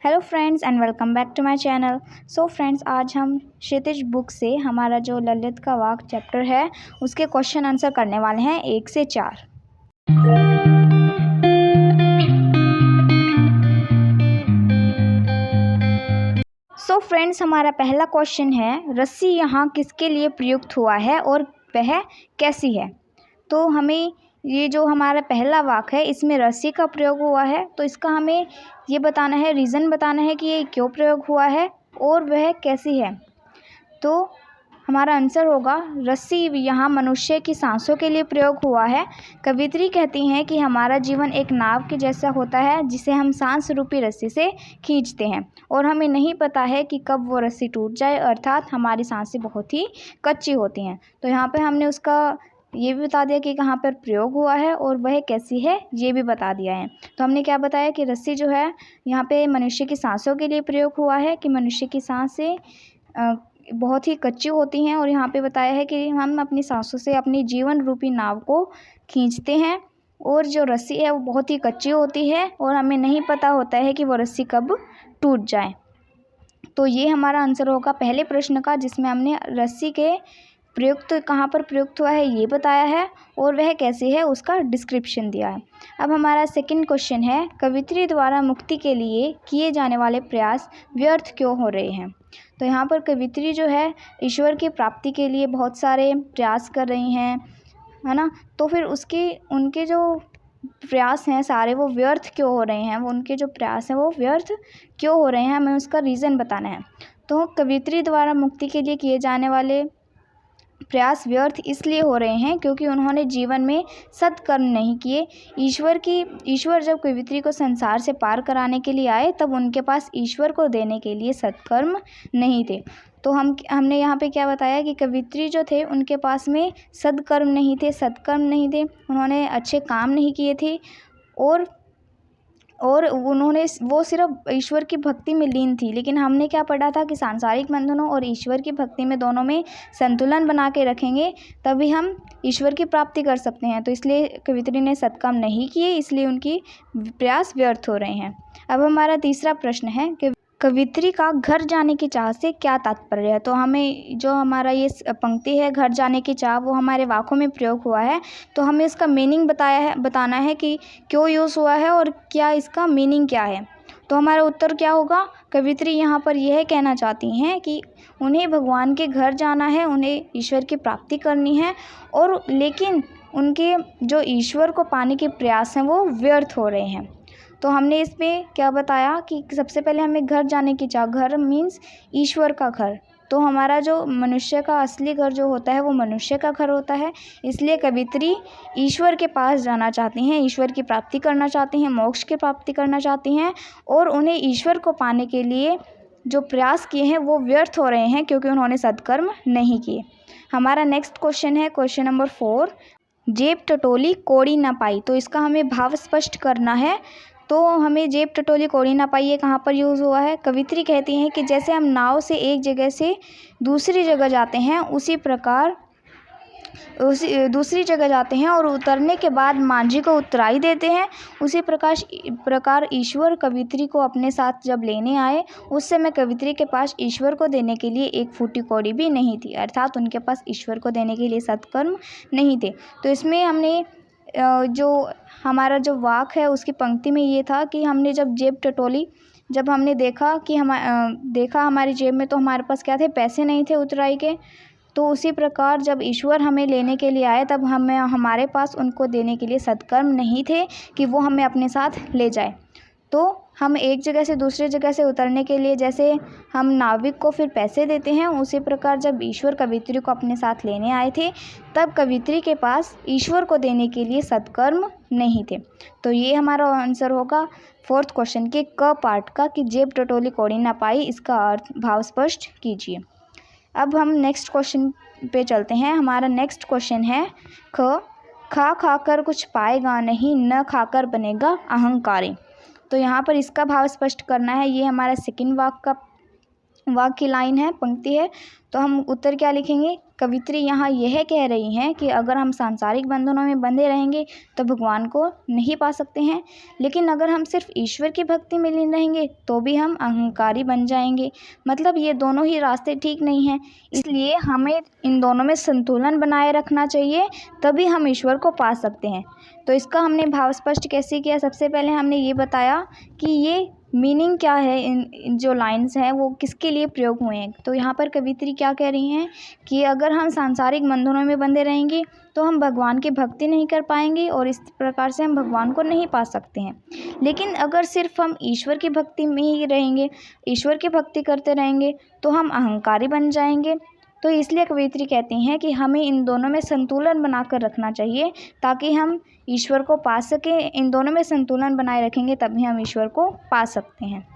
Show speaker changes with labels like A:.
A: Hello friends and welcome back to my channel. So friends, आज हम क्षितिज book से हमारा जो ललित का वाक् चैप्टर है उसके क्वेश्चन आंसर करने वाले हैं 1 से 4। सो फ्रेंड्स, हमारा पहला क्वेश्चन है, रस्सी यहाँ किसके लिए प्रयुक्त हुआ है और वह कैसी है। तो हमें ये जो हमारा पहला वाक्य है इसमें रस्सी का प्रयोग हुआ है, तो इसका हमें ये बताना है, रीज़न बताना है कि ये क्यों प्रयोग हुआ है और वह कैसी है। तो हमारा आंसर होगा, रस्सी यहाँ मनुष्य की सांसों के लिए प्रयोग हुआ है। कवित्री कहती हैं कि हमारा जीवन एक नाव के जैसा होता है जिसे हम सांस रूपी रस्सी से खींचते हैं और हमें नहीं पता है कि कब वो रस्सी टूट जाए, अर्थात हमारी सांसें बहुत ही कच्ची होती हैं। तो यहाँ पे हमने उसका ये भी बता दिया कि कहाँ पर प्रयोग हुआ है और वह कैसी है ये भी बता दिया है। तो हमने क्या बताया कि रस्सी जो है यहाँ पे मनुष्य की सांसों के लिए प्रयोग हुआ है कि मनुष्य की सांसें बहुत ही कच्ची होती हैं और यहाँ पे बताया है कि हम अपनी सांसों से अपनी जीवन रूपी नाव को खींचते हैं और जो रस्सी है वो बहुत ही कच्ची होती है और हमें नहीं पता होता है कि वो रस्सी कब टूट जाए। तो ये हमारा आंसर होगा पहले प्रश्न का, जिसमें हमने रस्सी के प्रयुक्त कहाँ पर प्रयुक्त हुआ है ये बताया है और वह कैसे है उसका डिस्क्रिप्शन दिया है। अब हमारा सेकंड क्वेश्चन है, कवित्री द्वारा मुक्ति के लिए किए जाने वाले प्रयास व्यर्थ क्यों हो रहे हैं। तो यहाँ पर कवित्री जो है ईश्वर की प्राप्ति के लिए बहुत सारे प्रयास कर रही हैं, है ना। तो फिर उनके जो प्रयास हैं सारे वो व्यर्थ क्यों हो रहे हैं, वो उनके जो प्रयास हैं वो व्यर्थ क्यों हो रहे हैं, हमें उसका रीज़न बताना है। तो कवित्री द्वारा मुक्ति के लिए किए जाने वाले प्रयास व्यर्थ इसलिए हो रहे हैं क्योंकि उन्होंने जीवन में सत्कर्म नहीं किए। ईश्वर जब कवित्री को संसार से पार कराने के लिए आए तब उनके पास ईश्वर को देने के लिए सत्कर्म नहीं थे। तो हमने यहाँ पे क्या बताया कि कवित्री जो थे उनके पास में सत्कर्म नहीं थे, उन्होंने अच्छे काम नहीं किए थे और वो सिर्फ ईश्वर की भक्ति में लीन थी। लेकिन हमने क्या पढ़ा था कि सांसारिक बंधनों और ईश्वर की भक्ति में दोनों में संतुलन बना के रखेंगे तभी हम ईश्वर की प्राप्ति कर सकते हैं। तो इसलिए कवित्री ने सत्कर्म नहीं किए, इसलिए उनकी प्रयास व्यर्थ हो रहे हैं। अब हमारा तीसरा प्रश्न है कि कवित्री का घर जाने की चाह से क्या तात्पर्य है। तो हमें जो हमारा ये पंक्ति है घर जाने की चाह वो हमारे वाक्यों में प्रयोग हुआ है, तो हमें इसका मीनिंग बताना है कि क्यों यूज़ हुआ है और क्या इसका मीनिंग क्या है। तो हमारा उत्तर क्या होगा, कवित्री यहाँ पर यह कहना चाहती हैं कि उन्हें भगवान के घर जाना है, उन्हें ईश्वर की प्राप्ति करनी है और लेकिन उनके जो ईश्वर को पाने के प्रयास हैं वो व्यर्थ हो रहे हैं। तो हमने इसमें क्या बताया कि सबसे पहले हमें घर जाने की चाह, घर मीन्स ईश्वर का घर। तो हमारा जो मनुष्य का असली घर जो होता है वो मनुष्य का घर होता है, इसलिए कवित्री ईश्वर के पास जाना चाहती हैं, ईश्वर की प्राप्ति करना चाहती हैं, मोक्ष की प्राप्ति करना चाहती हैं और उन्हें ईश्वर को पाने के लिए जो प्रयास किए हैं वो व्यर्थ हो रहे हैं क्योंकि उन्होंने सत्कर्म नहीं किए। हमारा नेक्स्ट क्वेश्चन है क्वेश्चन नंबर 4, जेब टटोली कौड़ी न पाई। तो इसका हमें भाव स्पष्ट करना है। तो हमें जेब टटोली कौड़ी ना पाई ये कहाँ पर यूज़ हुआ है। कवित्री कहती हैं कि जैसे हम नाव से एक जगह से दूसरी जगह जाते हैं उसी प्रकार दूसरी जगह जाते हैं और उतरने के बाद मांझी को उतराई देते हैं, उसी प्रकार ईश्वर कवित्री को अपने साथ जब लेने आए उस समय कवित्री के पास ईश्वर को देने के लिए एक फूटी कौड़ी भी नहीं थी, अर्थात उनके पास ईश्वर को देने के लिए सत्कर्म नहीं थे। तो इसमें हमने जो हमारा जो वाक्य है उसकी पंक्ति में ये था कि हमने जब जेब टटोली, जब हमने देखा कि देखा हमारी जेब में तो हमारे पास क्या थे, पैसे नहीं थे उतराई के। तो उसी प्रकार जब ईश्वर हमें लेने के लिए आए तब हमारे पास उनको देने के लिए सत्कर्म नहीं थे कि वो हमें अपने साथ ले जाए। तो हम एक जगह से दूसरी जगह से उतरने के लिए जैसे हम नाविक को फिर पैसे देते हैं, उसी प्रकार जब ईश्वर कवित्री को अपने साथ लेने आए थे तब कवित्री के पास ईश्वर को देने के लिए सत्कर्म नहीं थे। तो ये हमारा आंसर होगा 4th क्वेश्चन के क पार्ट का कि जेब टटोली कौड़ी ना पाई, इसका अर्थ भाव स्पष्ट कीजिए। अब हम नेक्स्ट क्वेश्चन पे चलते हैं। हमारा नेक्स्ट क्वेश्चन है खा खाकर कुछ पाएगा नहीं, न खाकर बनेगा अहंकारी। तो यहाँ पर इसका भाव स्पष्ट करना है। ये हमारा सेकंड वाक्य की लाइन है, पंक्ति है। तो हम उत्तर क्या लिखेंगे, कवित्री यहाँ यह कह रही हैं कि अगर हम सांसारिक बंधनों में बंधे रहेंगे तो भगवान को नहीं पा सकते हैं, लेकिन अगर हम सिर्फ ईश्वर की भक्ति में लीन रहेंगे तो भी हम अहंकारी बन जाएंगे। मतलब ये दोनों ही रास्ते ठीक नहीं हैं, इसलिए हमें इन दोनों में संतुलन बनाए रखना चाहिए, तभी हम ईश्वर को पा सकते हैं। तो इसका हमने भाव स्पष्ट कैसे किया? सबसे पहले हमने ये बताया कि ये मीनिंग क्या है, इन जो लाइन्स हैं वो किसके लिए प्रयोग हुए हैं। तो यहाँ पर कवित्री क्या कह रही हैं कि अगर हम सांसारिक बंधनों में बंधे रहेंगे तो हम भगवान की भक्ति नहीं कर पाएंगे और इस प्रकार से हम भगवान को नहीं पा सकते हैं। लेकिन अगर सिर्फ हम ईश्वर की भक्ति में ही रहेंगे, ईश्वर की भक्ति करते रहेंगे तो हम अहंकारी बन जाएंगे। तो इसलिए कवित्री कहती हैं कि हमें इन दोनों में संतुलन बनाकर रखना चाहिए ताकि हम ईश्वर को पा सकें। इन दोनों में संतुलन बनाए रखेंगे तभी हम ईश्वर को पा सकते हैं।